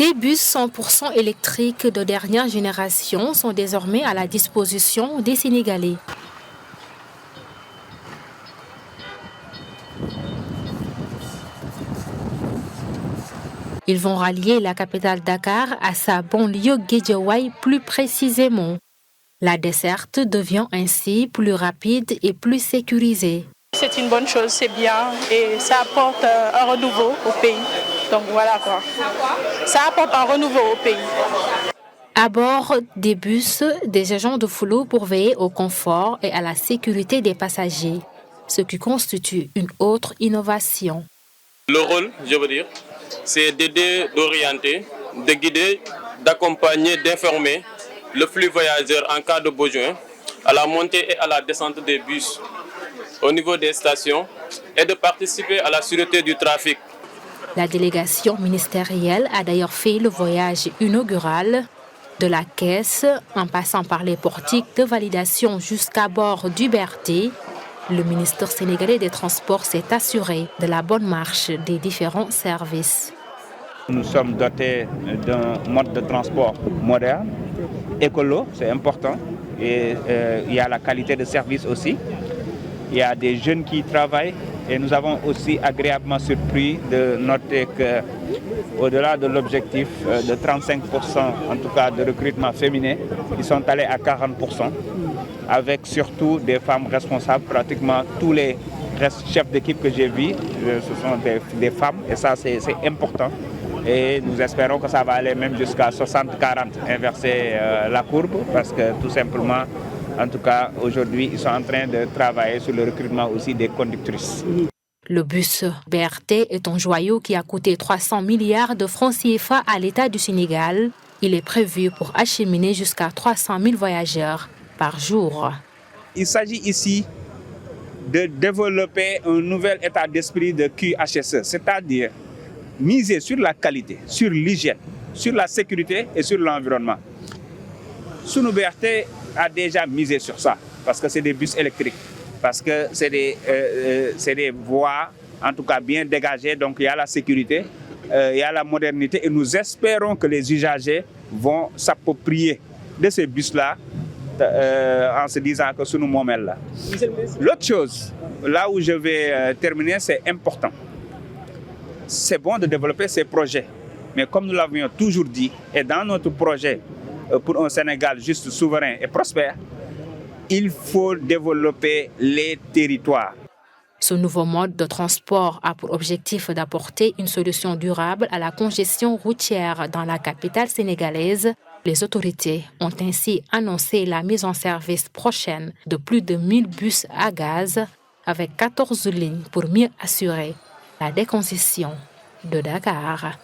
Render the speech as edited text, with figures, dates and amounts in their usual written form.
Des bus 100% électriques de dernière génération sont désormais à la disposition des Sénégalais. Ils vont rallier la capitale Dakar à sa banlieue Guédiawaye plus précisément. La desserte devient ainsi plus rapide et plus sécurisée. C'est une bonne chose, c'est bien et ça apporte un renouveau au pays. Donc voilà quoi. Ça apporte un renouveau au pays. À bord des bus, des agents de flot pour veiller au confort et à la sécurité des passagers, ce qui constitue une autre innovation. Le rôle, je veux dire, c'est d'aider, d'orienter, de guider, d'accompagner, d'informer le flux voyageur en cas de besoin à la montée et à la descente des bus au niveau des stations et de participer à la sûreté du trafic. La délégation ministérielle a d'ailleurs fait le voyage inaugural de la caisse en passant par les portiques de validation jusqu'à bord du BRT. Le ministre sénégalais des Transports s'est assuré de la bonne marche des différents services. Nous sommes dotés d'un mode de transport moderne, écolo, c'est important, et il y a la qualité de service aussi. Il y a des jeunes qui y travaillent et nous avons aussi agréablement surpris de noter qu'au-delà de l'objectif de 35%, en tout cas de recrutement féminin, ils sont allés à 40%, avec surtout des femmes responsables. Pratiquement tous les chefs d'équipe que j'ai vus, ce sont des femmes et ça c'est important. Et nous espérons que ça va aller même jusqu'à 60-40, inverser la courbe, parce que tout simplement, en tout cas, aujourd'hui, ils sont en train de travailler sur le recrutement aussi des conductrices. Le bus BRT est un joyau qui a coûté 300 milliards de francs CFA à l'État du Sénégal. Il est prévu pour acheminer jusqu'à 300 000 voyageurs par jour. Il s'agit ici de développer un nouvel état d'esprit de QHSE, c'est-à-dire miser sur la qualité, sur l'hygiène, sur la sécurité et sur l'environnement. Sunu BRT a déjà misé sur ça, parce que c'est des bus électriques, parce que c'est des voies, en tout cas bien dégagées, donc il y a la sécurité, il y a la modernité, et nous espérons que les usagers vont s'approprier de ces bus-là, en se disant que sunu momel là. L'autre chose, là où je vais terminer, c'est important. C'est bon de développer ces projets, mais comme nous l'avions toujours dit, et dans notre projet pour un Sénégal juste, souverain et prospère, il faut développer les territoires. Ce nouveau mode de transport a pour objectif d'apporter une solution durable à la congestion routière dans la capitale sénégalaise. Les autorités ont ainsi annoncé la mise en service prochaine de plus de 1000 bus à gaz avec 14 lignes pour mieux assurer la décongestion de Dakar.